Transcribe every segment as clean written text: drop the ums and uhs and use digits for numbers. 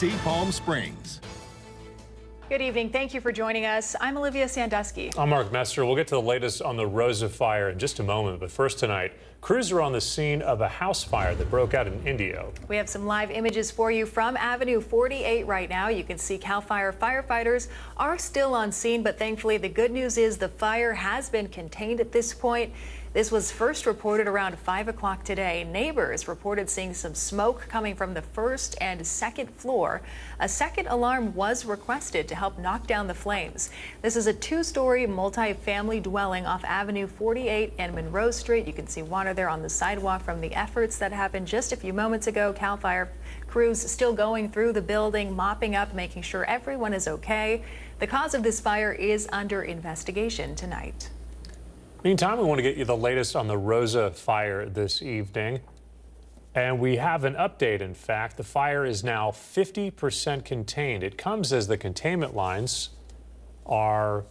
NBC Palm Springs. Good evening. Thank you for joining us. I'm Olivia Sandusky. I'm Mark Messer. We'll get to the latest on the Rosa Fire in just a moment. But first tonight, crews are on the scene of a house fire that broke out in Indio. We have some live images for you from Avenue 48 right now. You can see CAL FIRE firefighters are still on scene, but thankfully the good news is the fire has been contained at this point. This was first reported around 5 o'clock today. Neighbors reported seeing some smoke coming from the first and second floor. A second alarm was requested to help knock down the flames. This is a two-story multi-family dwelling off Avenue 48 and Monroe Street. You can see water there on the sidewalk from the efforts that happened just a few moments ago. CAL FIRE crews still going through the building, mopping up, making sure everyone is okay. The cause of this fire is under investigation tonight. Meantime, we want to get you the latest on the Rosa Fire this evening. And we have an update, in fact. The fire is now 50% contained. It comes as the containment lines are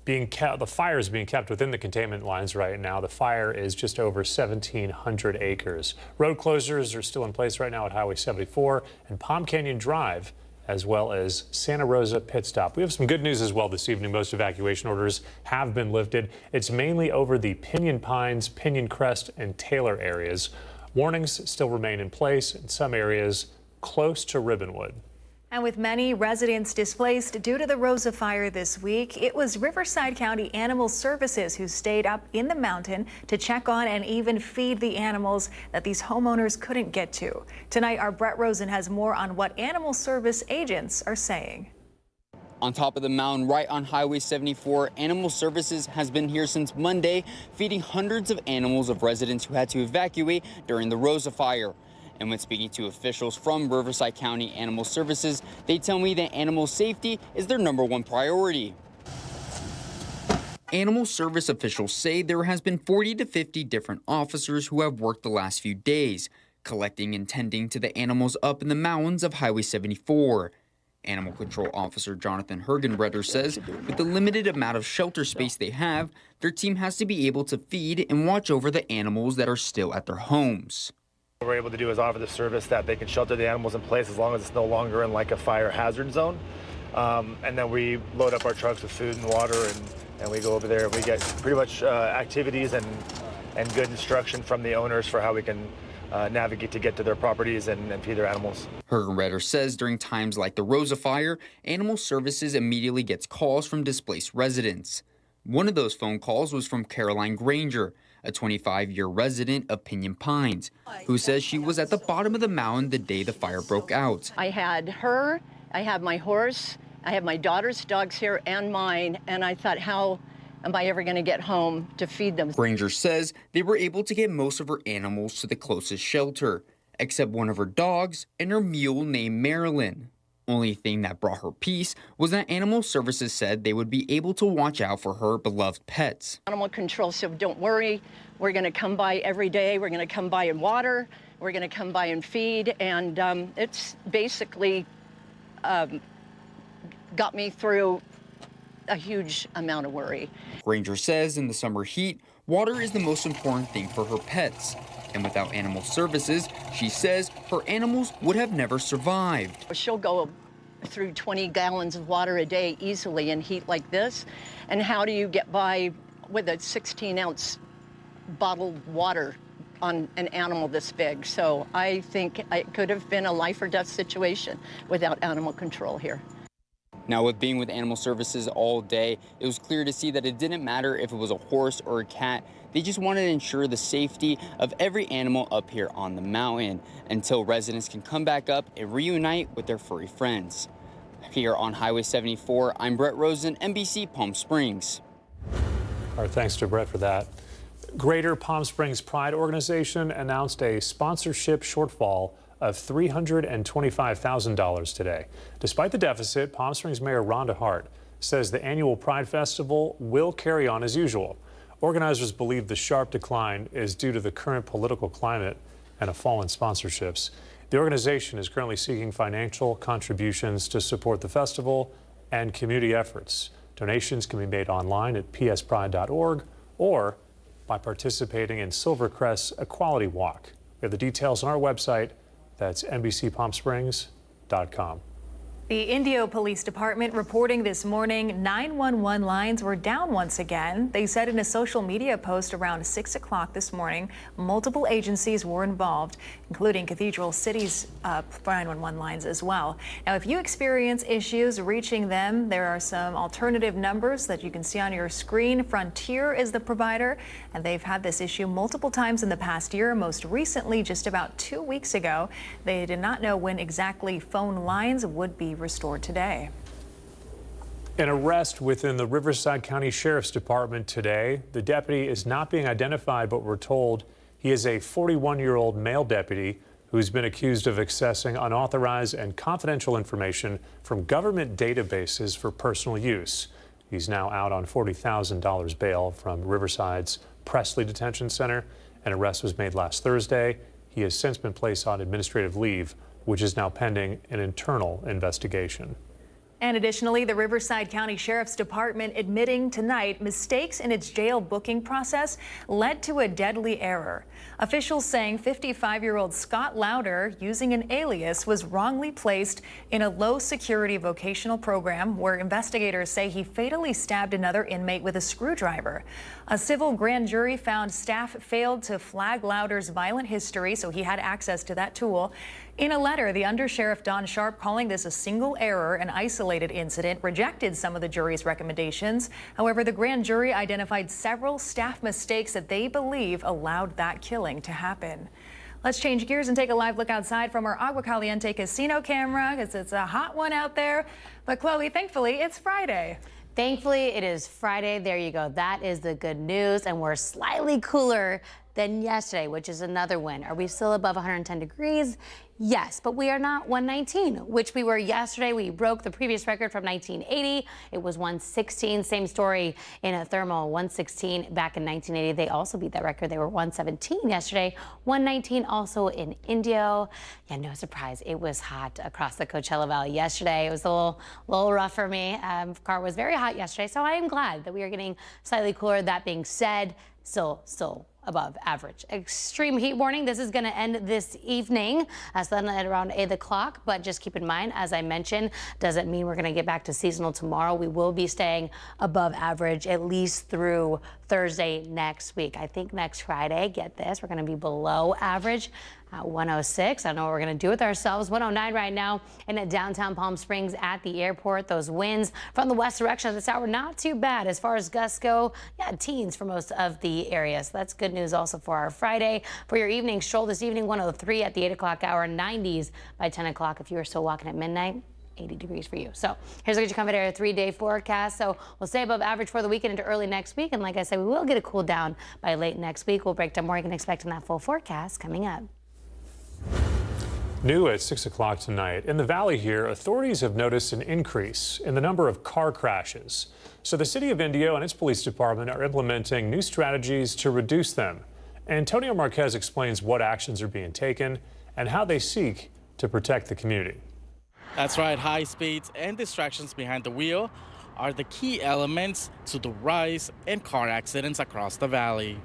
being kept, the fire is being kept within the containment lines right now. The fire is just over 1,700 acres. Road closures are still in place right now at Highway 74 and Palm Canyon Drive, as well as Santa Rosa Pit Stop. We have some good news as well this evening. Most evacuation orders have been lifted. It's mainly over the Pinyon Pines, Pinyon Crest, and Taylor areas. Warnings still remain in place in some areas close to Ribbonwood. And with many residents displaced due to the Rosa Fire this week, it was Riverside County Animal Services who stayed up in the mountain to check on and even feed the animals that these homeowners couldn't get to. Tonight, our Brett Rosen has more on what animal service agents are saying. On top of the mountain, right on Highway 74, Animal Services has been here since Monday, feeding hundreds of animals of residents who had to evacuate during the Rosa Fire. And when speaking to officials from Riverside County Animal Services, they tell me that animal safety is their #1 priority. Animal service officials say there has been 40 to 50 different officers who have worked the last few days, collecting and tending to the animals up in the mountains of Highway 74. Animal Control Officer Jonathan Hergenreder says with the limited amount of shelter space they have, their team has to be able to feed and watch over the animals that are still at their homes. What we're able to do is offer the service that they can shelter the animals in place as long as it's no longer in like a fire hazard zone. And then we load up our trucks with food and water and we go over there and we get pretty much activities and good instruction from the owners for how we can navigate to get to their properties and feed their animals. Hergenreder says during times like the Rosa Fire, Animal Services immediately gets calls from displaced residents. One of those phone calls was from Caroline Granger, a 25-year resident of Pinyon Pines, who says she was at the bottom of the mountain the day the fire broke out. I had her, I had my horse, I have my daughter's dogs here and mine, and I thought, how am I ever going to get home to feed them? Granger says they were able to get most of her animals to the closest shelter, except one of her dogs and her mule named Marilyn. Only thing that brought her peace was that Animal Services said they would be able to watch out for her beloved pets. Animal Control said, don't worry, we're going to come by every day, we're going to come by and water, we're going to come by and feed, and it's basically got me through a huge amount of worry. Granger says in the summer heat, water is the most important thing for her pets. And without Animal Services, she says her animals would have never survived. She'll go through 20 gallons of water a day easily in heat like this. And how do you get by with a 16-ounce bottled water on an animal this big? So I think it could have been a life or death situation without Animal Control here. Now, with being with Animal Services all day, it was clear to see that it didn't matter if it was a horse or a cat. They just wanted to ensure the safety of every animal up here on the mountain until residents can come back up and reunite with their furry friends. Here on Highway 74, I'm Brett Rosen, NBC Palm Springs. All right, thanks to Brett for that. Greater Palm Springs Pride Organization announced a sponsorship shortfall of $325,000 today. Despite the deficit, Palm Springs Mayor Rhonda Hart says the annual Pride Festival will carry on as usual. Organizers believe the sharp decline is due to the current political climate and a fall in sponsorships. The organization is currently seeking financial contributions to support the festival and community efforts. Donations can be made online at pspride.org or by participating in Silvercrest's Equality Walk. We have the details on our website. That's NBCPalmSprings.com. NBCPalmSprings.com. The Indio Police Department reporting this morning 911 lines were down once again. They said in a social media post around 6 o'clock this morning, multiple agencies were involved, including Cathedral City's 911 lines as well. Now, if you experience issues reaching them, there are some alternative numbers that you can see on your screen. Frontier is the provider, and they've had this issue multiple times in the past year. Most recently, just about 2 weeks ago, they did not know when exactly phone lines would be restored today. An arrest within the Riverside County Sheriff's Department today. The deputy is not being identified, but we're told he is a 41-year-old male deputy who's been accused of accessing unauthorized and confidential information from government databases for personal use. He's now out on $40,000 bail from Riverside's Presley Detention Center. An arrest was made last Thursday. He has since been placed on administrative leave, which is now pending an internal investigation. And additionally, the Riverside County Sheriff's Department admitting tonight mistakes in its jail booking process led to a deadly error. Officials saying 55-year-old Scott Lauder, using an alias, was wrongly placed in a low-security vocational program where investigators say he fatally stabbed another inmate with a screwdriver. A civil grand jury found staff failed to flag Lauder's violent history, so he had access to that tool. In a letter, the Undersheriff Don Sharp, calling this a single error and isolated incident, rejected some of the jury's recommendations. However, the grand jury identified several staff mistakes that they believe allowed that killing to happen. Let's change gears and take a live look outside from our Agua Caliente casino camera, because it's a hot one out there. But Chloe, thankfully, it's Friday. Thankfully, it is Friday. There you go. That is the good news. And we're slightly cooler than yesterday, which is another win. Are we still above 110 degrees? Yes, but we are not 119, which we were yesterday. We broke the previous record from 1980. It was 116. Same story in a thermal, 116 back in 1980. They also beat that record. They were 117 yesterday, 119 also in Indio. Yeah, no surprise. It was hot across the Coachella Valley yesterday. It was a little rough for me. Car was very hot yesterday, so I am glad that we are getting slightly cooler. That being said, still above average. Extreme heat warning. This is going to end this evening, so then at around 8 o'clock. But just keep in mind, as I mentioned, doesn't mean we're going to get back to seasonal tomorrow. We will be staying above average at least through Thursday next week. I think next Friday, get this, we're going to be below average. 106. I don't know what we're going to do with ourselves. 109 right now in downtown Palm Springs at the airport. Those winds from the west direction at this hour, not too bad as far as gusts go. Yeah, teens for most of the area. So that's good news also for our Friday. For your evening stroll this evening, 103 at the 8 o'clock hour, 90s by 10 o'clock if you are still walking at midnight. 80 degrees for you. So here's a Get Your Comfort Area 3-day forecast. So we'll stay above average for the weekend into early next week. And like I said, we will get a cool down by late next week. We'll break down more you can expect in that full forecast coming up. New at 6 o'clock tonight. In the valley here, authorities have noticed an increase in the number of car crashes. So the city of Indio and its police department are implementing new strategies to reduce them. Antonio Marquez explains what actions are being taken and how they seek to protect the community. That's right, high speeds and distractions behind the wheel are the key elements to the rise in car accidents across the valley.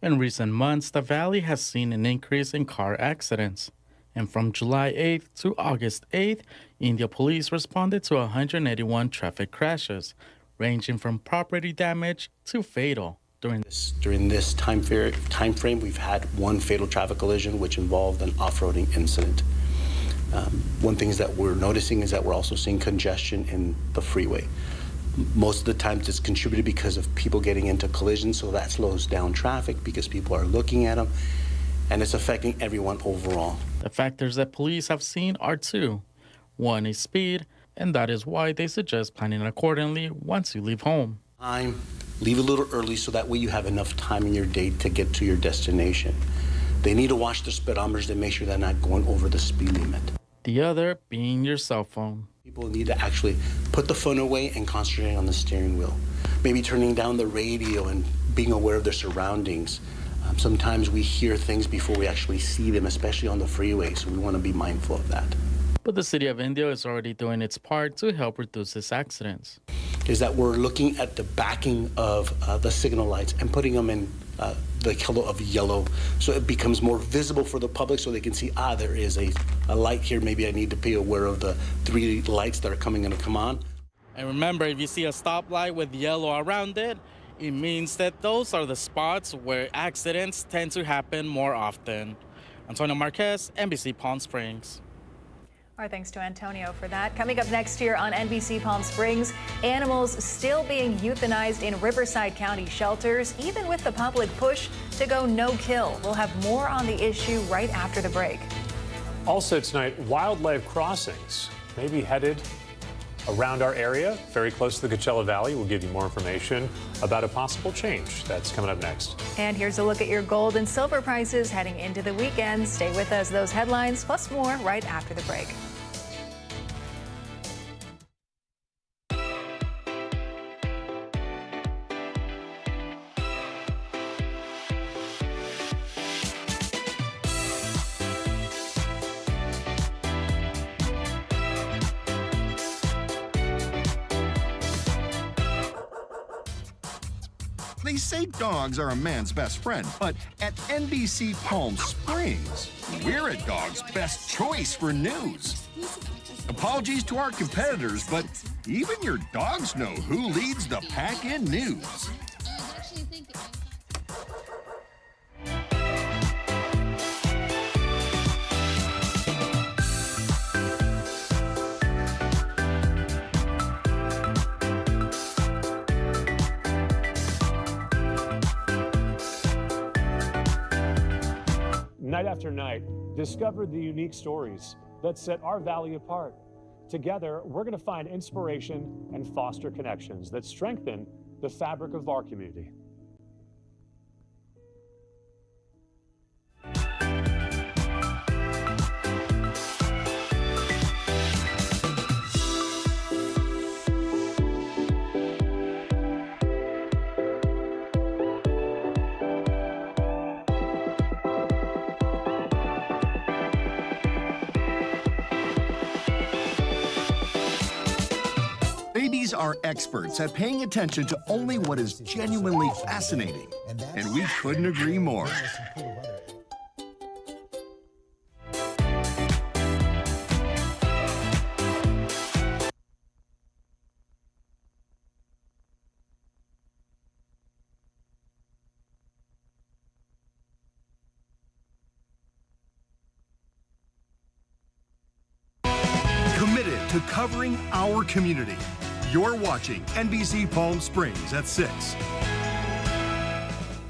In recent months, the valley has seen an increase in car accidents. And from July 8th to August 8th, Indio police responded to 181 traffic crashes, ranging from property damage to fatal. During this time frame, we've had one fatal traffic collision, which involved an off-roading incident. One thing that we're noticing is that we're also seeing congestion in the freeway. Most of the times it's contributed because of people getting into collisions, so that slows down traffic because people are looking at them, and it's affecting everyone overall. The factors that police have seen are two. One is speed, and that is why they suggest planning accordingly once you leave home. Leave a little early so that way you have enough time in your day to get to your destination. They need to watch their speedometers to make sure they're not going over the speed limit. The other being your cell phone. People need to actually put the phone away and concentrate on the steering wheel. Maybe turning down the radio and being aware of their surroundings. Sometimes we hear things before we actually see them, especially on the freeway, so we want to be mindful of that. But the city of Indio is already doing its part to help reduce these accidents. Is that we're looking at the backing of the signal lights and putting them in the color of yellow, so it becomes more visible for the public, so they can see, there is a light here. Maybe I need to be aware of the 3 lights that are going to come on. And remember, if you see a stoplight with yellow around it, it means that those are the spots where accidents tend to happen more often. Antonio Marquez, NBC Palm Springs. Our thanks to Antonio for that. Coming up next year on NBC Palm Springs, animals still being euthanized in Riverside County shelters, even with the public push to go no-kill. We'll have more on the issue right after the break. Also tonight, wildlife crossings may be headed around our area, very close to the Coachella Valley. We'll give you more information about a possible change. That's coming up next. And here's a look at your gold and silver prices heading into the weekend. Stay with us. Those headlines plus more right after the break. They say dogs are a man's best friend, but at NBC Palm Springs, we're a dog's best choice for news. Apologies to our competitors, but even your dogs know who leads the pack in news. Night after night, discover the unique stories that set our valley apart. Together, we're going to find inspiration and foster connections that strengthen the fabric of our community. Babies are experts at paying attention to only what is genuinely fascinating, and we couldn't agree more. Committed to covering our community. You're watching NBC Palm Springs at 6.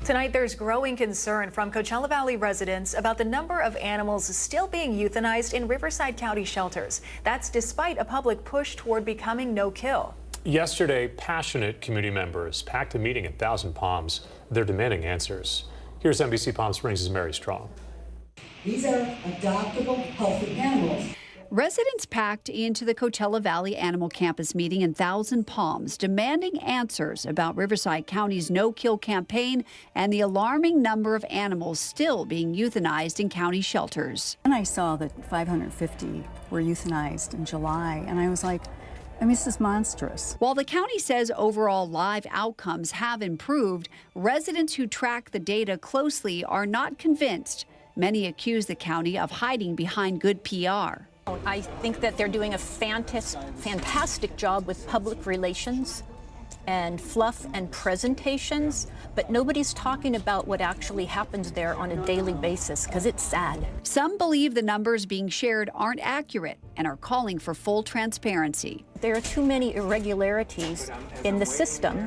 Tonight, there's growing concern from Coachella Valley residents about the number of animals still being euthanized in Riverside County shelters. That's despite a public push toward becoming no-kill. Yesterday, passionate community members packed a meeting at Thousand Palms. They're demanding answers. Here's NBC Palm Springs' Mary Strong. These are adoptable, healthy animals. Residents packed into the Coachella Valley Animal Campus meeting in Thousand Palms, demanding answers about Riverside County's no-kill campaign and the alarming number of animals still being euthanized in county shelters. And I saw that 550 were euthanized in July, and I was like, this is monstrous. While the county says overall live outcomes have improved, residents who track the data closely are not convinced. Many accuse the county of hiding behind good PR. I think that they're doing a fantastic job with public relations and fluff and presentations, but nobody's talking about what actually happens there on a daily basis, because it's sad. Some believe the numbers being shared aren't accurate and are calling for full transparency. There are too many irregularities in the system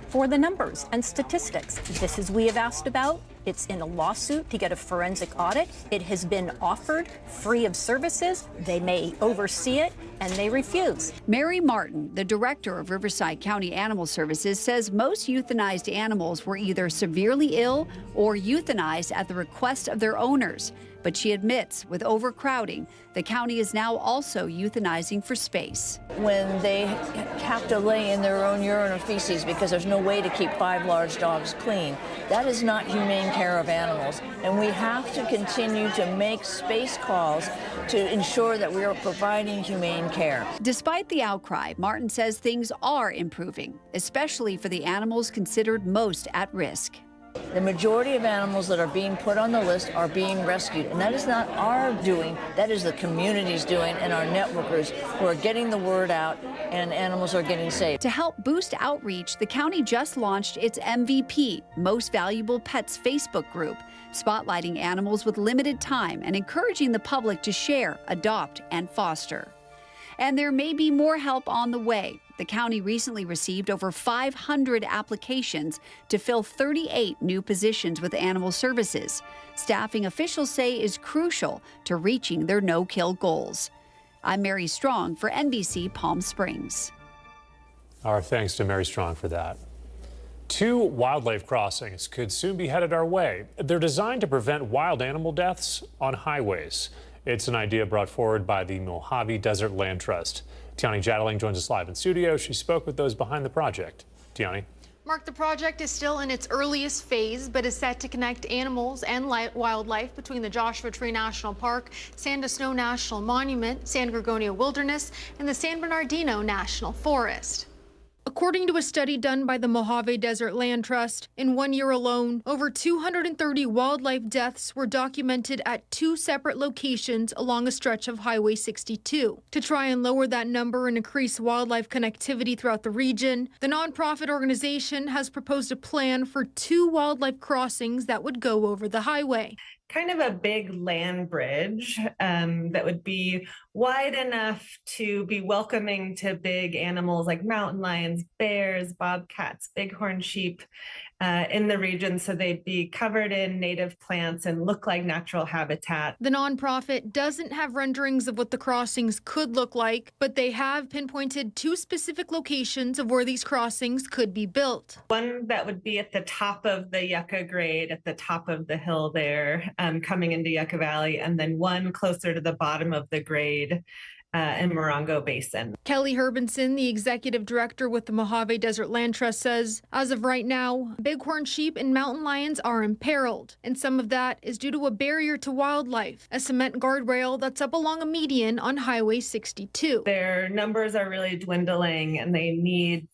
for the numbers and statistics. This is we have asked about. It's in a lawsuit to get a forensic audit. It has been offered free of services. They may oversee it, and they refuse. Mary Martin, the director of Riverside County Animal Services, says most euthanized animals were either severely ill or euthanized at the request of their owners. But she admits, with overcrowding, the county is now also euthanizing for space. When they have to lay in their own urine or feces because there's no way to keep 5 large dogs clean, that is not humane care of animals. And we have to continue to make space calls to ensure that we are providing humane care. Despite the outcry, Martin says things are improving, especially for the animals considered most at risk. The majority of animals that are being put on the list are being rescued, and that is not our doing, that is the community's doing and our networkers who are getting the word out, and animals are getting saved. To help boost outreach, the county just launched its MVP, Most Valuable Pets Facebook group, spotlighting animals with limited time and encouraging the public to share, adopt, and foster. And there may be more help on the way. The county recently received over 500 applications to fill 38 new positions with animal services. Staffing officials say is crucial to reaching their no-kill goals. I'm Mary Strong for NBC Palm Springs. Our thanks to Mary Strong for that. 2 wildlife crossings could soon be headed our way. They're designed to prevent wild animal deaths on highways. It's an idea brought forward by the Mojave Desert Land Trust. Tiani Jadaling joins us live in studio. She spoke with those behind the project. Tiani. Mark, the project is still in its earliest phase, but is set to connect animals and wildlife between the Joshua Tree National Park, Sand to Snow National Monument, San Gorgonio Wilderness, and the San Bernardino National Forest. According to a study done by the Mojave Desert Land Trust, in 1 year alone, over 230 wildlife deaths were documented at 2 separate locations along a stretch of Highway 62. To try and lower that number and increase wildlife connectivity throughout the region, the nonprofit organization has proposed a plan for 2 wildlife crossings that would go over the highway. Kind of a big land bridge that would be wide enough to be welcoming to big animals like mountain lions, bears, bobcats, bighorn sheep in the region, so they'd be covered in native plants and look like natural habitat. The nonprofit doesn't have renderings of what the crossings could look like, but they have pinpointed 2 specific locations of where these crossings could be built. One that would be at the top of the Yucca grade, at the top of the hill there, coming into Yucca Valley, and then one closer to the bottom of the grade in Morongo Basin. Kelly Herbinson, the executive director with the Mojave Desert Land Trust, says, as of right now, bighorn sheep and mountain lions are imperiled, and some of that is due to a barrier to wildlife, a cement guardrail that's up along a median on Highway 62. Their numbers are really dwindling, and they need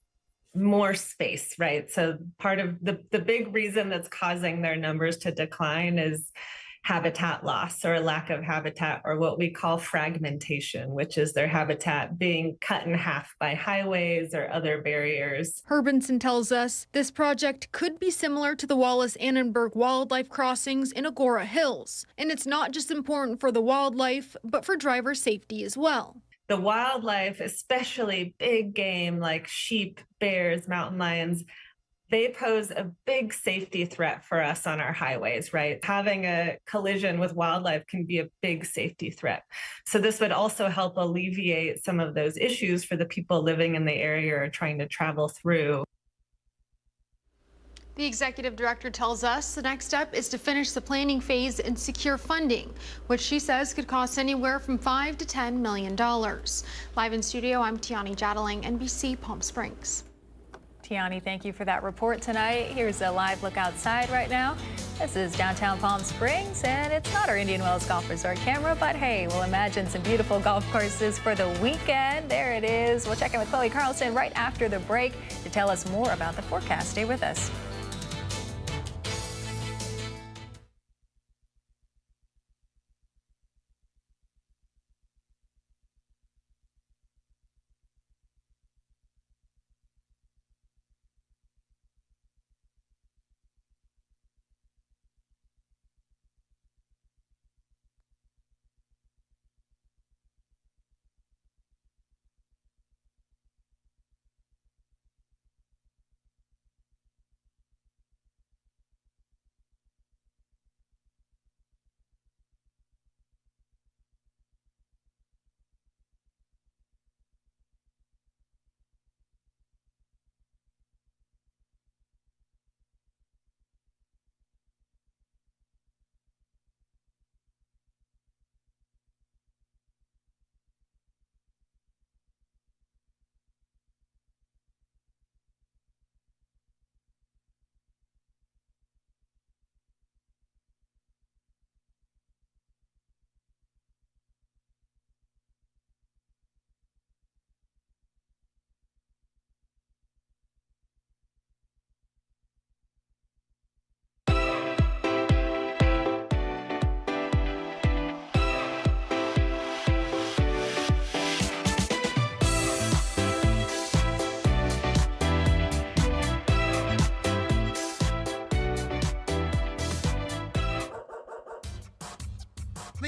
more space, right? So part of the big reason that's causing their numbers to decline is habitat loss or lack of habitat, or what we call fragmentation, which is their habitat being cut in half by highways or other barriers. Herbinson tells us this project could be similar to the Wallace-Annenberg wildlife crossings in Agora Hills. And it's not just important for the wildlife, but for driver safety as well. The wildlife, especially big game like sheep, bears, mountain lions, they pose a big safety threat for us on our highways, right? Having a collision with wildlife can be a big safety threat. So this would also help alleviate some of those issues for the people living in the area or trying to travel through. The executive director tells us the next step is to finish the planning phase and secure funding, which she says could cost anywhere from $5 to $10 million. Live in studio, I'm Tiani Jadaling, NBC Palm Springs. Tiani, thank you for that report tonight. Here's a live look outside right now. This is downtown Palm Springs, and it's not our Indian Wells Golf Resort camera, but hey, we'll imagine some beautiful golf courses for the weekend. There it is. We'll check in with Chloe Carlson right after the break to tell us more about the forecast. Stay with us.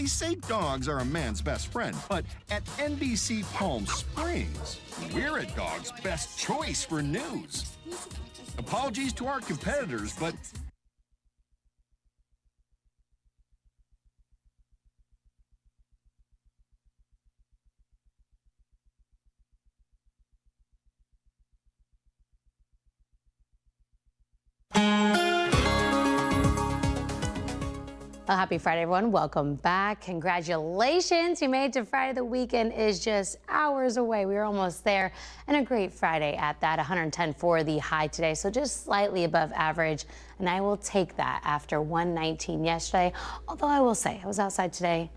They say dogs are a man's best friend, but at NBC Palm Springs, we're a dog's best choice for news. Apologies to our competitors, but Well, happy Friday, everyone. Welcome back. Congratulations. You made it to Friday. The weekend is just hours away. We are almost there. And a great Friday at that. 110 for the high today, so just slightly above average. And I will take that after 119 yesterday. Although I will say, I was outside today,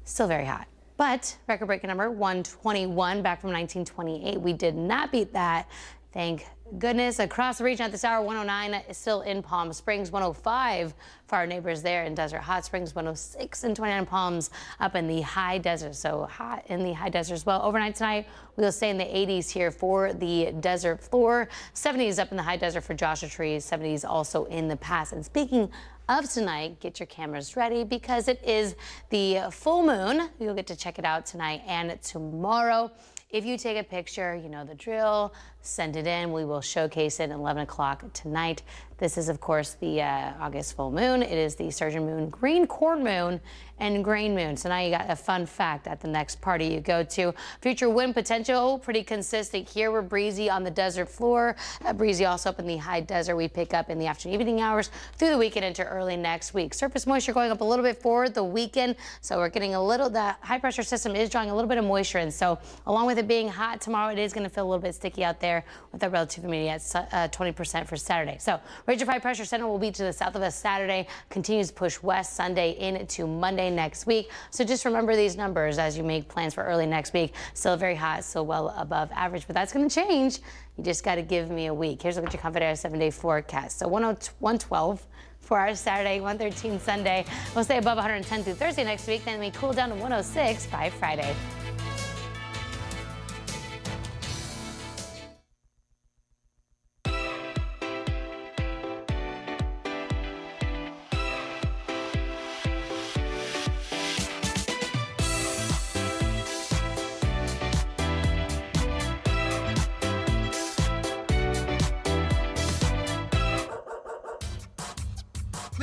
still very hot. But record-breaking number 121 back from 1928. We did not beat that. Thank goodness. Across the region at this hour, 109 is still in Palm Springs, 105 for our neighbors there in Desert Hot Springs, 106 and 29 Palms up in the high desert. So hot in the high desert as well. Overnight tonight, we'll stay in the 80s here for the desert floor. 70s up in the high desert for Joshua Tree, 70s also in the pass. And speaking of tonight, get your cameras ready because it is the full moon. You'll get to check it out tonight and tomorrow. If you take a picture, you know the drill, send it in. We will showcase it at 11 o'clock tonight. This is, of course, the August full moon. It is the Sturgeon moon, green corn moon, and grain moon. So now you got a fun fact at the next party you go to. Future wind potential, pretty consistent here. We're breezy on the desert floor. Breezy also up in the high desert. We pick up in the afternoon, evening hours through the weekend into early next week. Surface moisture going up a little bit for the weekend. So we're getting a little, the high pressure system is drawing a little bit of moisture in. So along with it being hot tomorrow, it is going to feel a little bit sticky out there with that relative humidity at 20% for Saturday. So range of high pressure center will be to the south of us Saturday, continues to push west Sunday into Monday next week. So just remember these numbers as you make plans for early next week. Still very hot, still well above average, but that's going to change. You just got to give me a week. Here's a look at your Comfort 7-day forecast. So 112 for our Saturday, 113 Sunday. We'll stay above 110 through Thursday next week, then we cool down to 106 by Friday.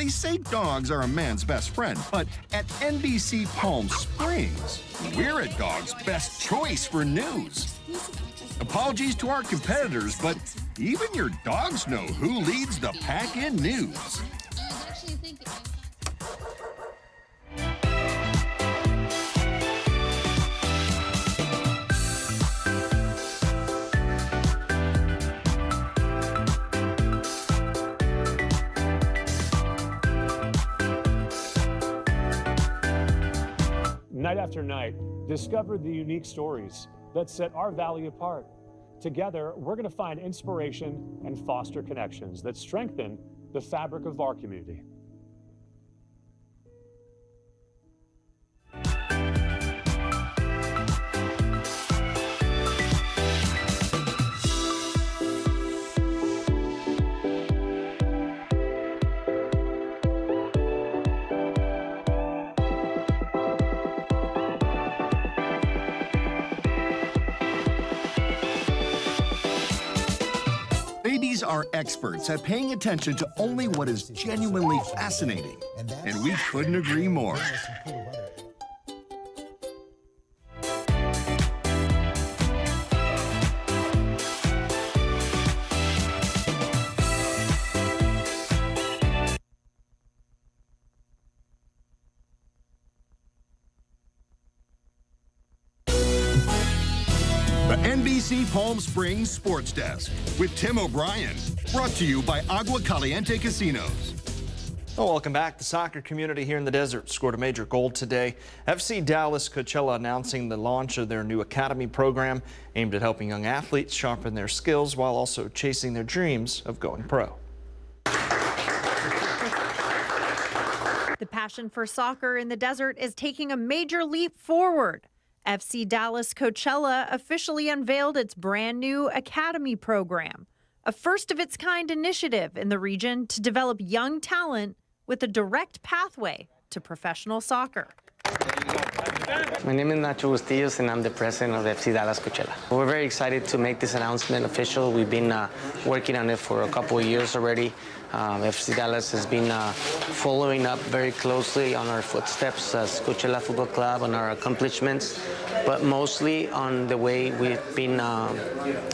they say dogs are a man's best friend, but at NBC Palm Springs, we're a dog's best choice for news. Apologies to our competitors, but even your dogs know who leads the pack in news. Night after night, discover the unique stories that set our valley apart. Together, we're going to find inspiration and foster connections that strengthen the fabric of our community. Babies are experts at paying attention to only what is genuinely fascinating, and we couldn't agree more. The NBC Palm Springs Sports Desk with Tim O'Brien, brought to you by Agua Caliente Casinos. Well, welcome back. The soccer community here in the desert scored a major goal today. FC Dallas Coachella announcing the launch of their new academy program aimed at helping young athletes sharpen their skills while also chasing their dreams of going pro. The passion for soccer in the desert is taking a major leap forward. FC Dallas Coachella officially unveiled its brand new academy program, a first-of-its-kind initiative in the region to develop young talent with a direct pathway to professional soccer. My name is Nacho Bustillos, and I'm the president of FC Dallas Coachella. We're very excited to make this announcement official. We've been working on it for a couple of years already. FC Dallas has been following up very closely on our footsteps as Coachella Football Club, on our accomplishments, but mostly on the way we've been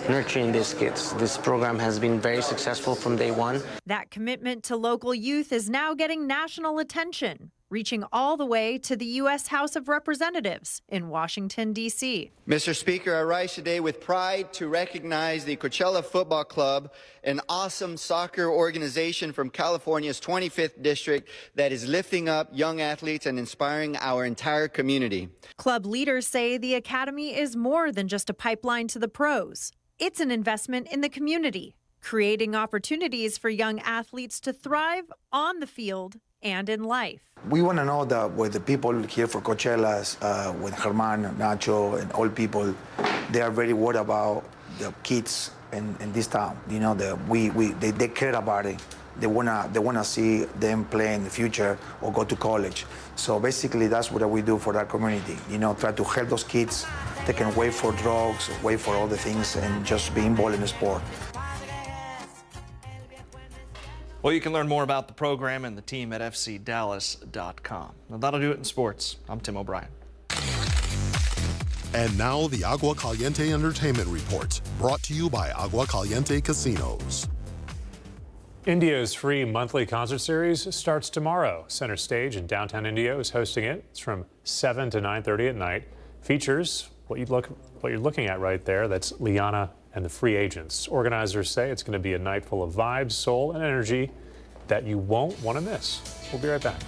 nurturing these kids. This program has been very successful from day one. That commitment to local youth is now getting national attention, reaching all the way to the U.S. House of Representatives in Washington, D.C. Mr. Speaker, I rise today with pride to recognize the Coachella Football Club, an awesome soccer organization from California's 25th district that is lifting up young athletes and inspiring our entire community. Club leaders say the academy is more than just a pipeline to the pros. It's an investment in the community, creating opportunities for young athletes to thrive on the field and in life. We want to know that with the people here for Coachella's, with Germán, Nacho, and all people, they are very worried about the kids in this town. You know, they care about it. They wanna see them play in the future or go to college. So basically, that's what we do for our community. You know, try to help those kids. They can wait for drugs, wait for all the things, and just be involved in the sport. Well, you can learn more about the program and the team at fcdallas.com. Now, that'll do it in sports. I'm Tim O'Brien. And now the Agua Caliente Entertainment Report, brought to you by Agua Caliente Casinos. India's free monthly concert series starts tomorrow. Center Stage in downtown India is hosting it. It's from 7 to 9:30 at night. Features what you're looking at right there. That's Liana and the Free Agents. Organizers say it's going to be a night full of vibes, soul, and energy that you won't want to miss. We'll be right back.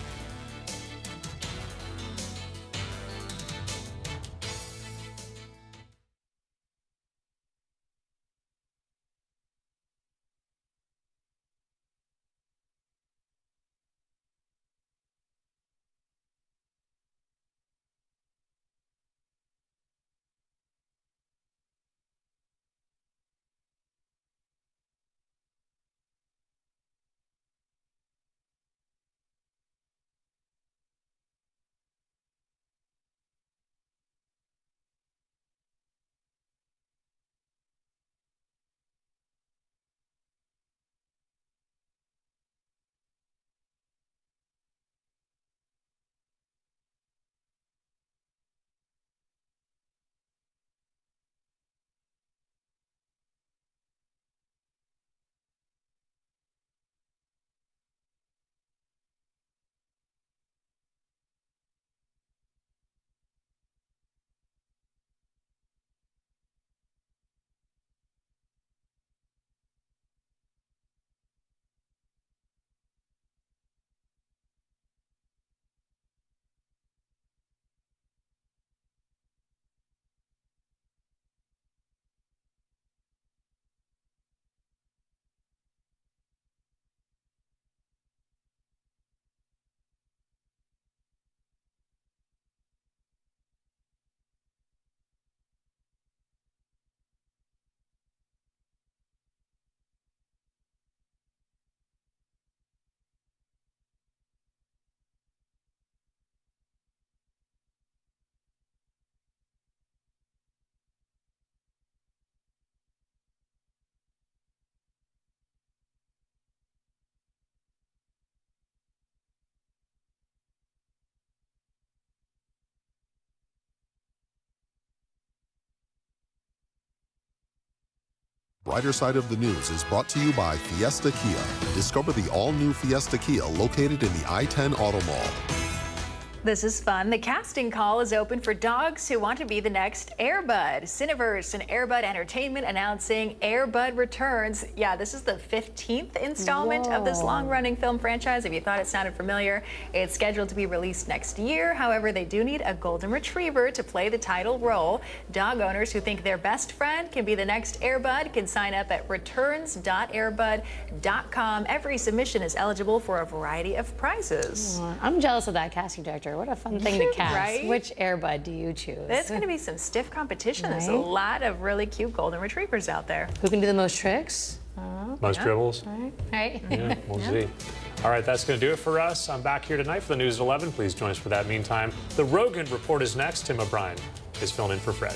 Brighter Side of the News is brought to you by Fiesta Kia. Discover the all-new Fiesta Kia located in the I-10 Auto Mall. This is fun. The casting call is open for dogs who want to be the next Air Bud. Cineverse and Air Bud Entertainment announcing Air Bud returns. Yeah, this is the 15th installment of this long-running film franchise. If you thought it sounded familiar, it's scheduled to be released next year. However, they do need a golden retriever to play the title role. Dog owners who think their best friend can be the next Air Bud can sign up at returns.airbud.com. Every submission is eligible for a variety of prizes. I'm jealous of that casting director. What a fun thing to cast. Right? Which Air Bud do you choose? There's going to be some stiff competition. Right? There's a lot of really cute golden retrievers out there. Who can do the most tricks? Most dribbles? Right. Yeah, we'll see. All right, that's going to do it for us. I'm back here tonight for the news at 11. Please join us for that. Meantime, the Rogan Report is next. Tim O'Brien is filling in for Fred.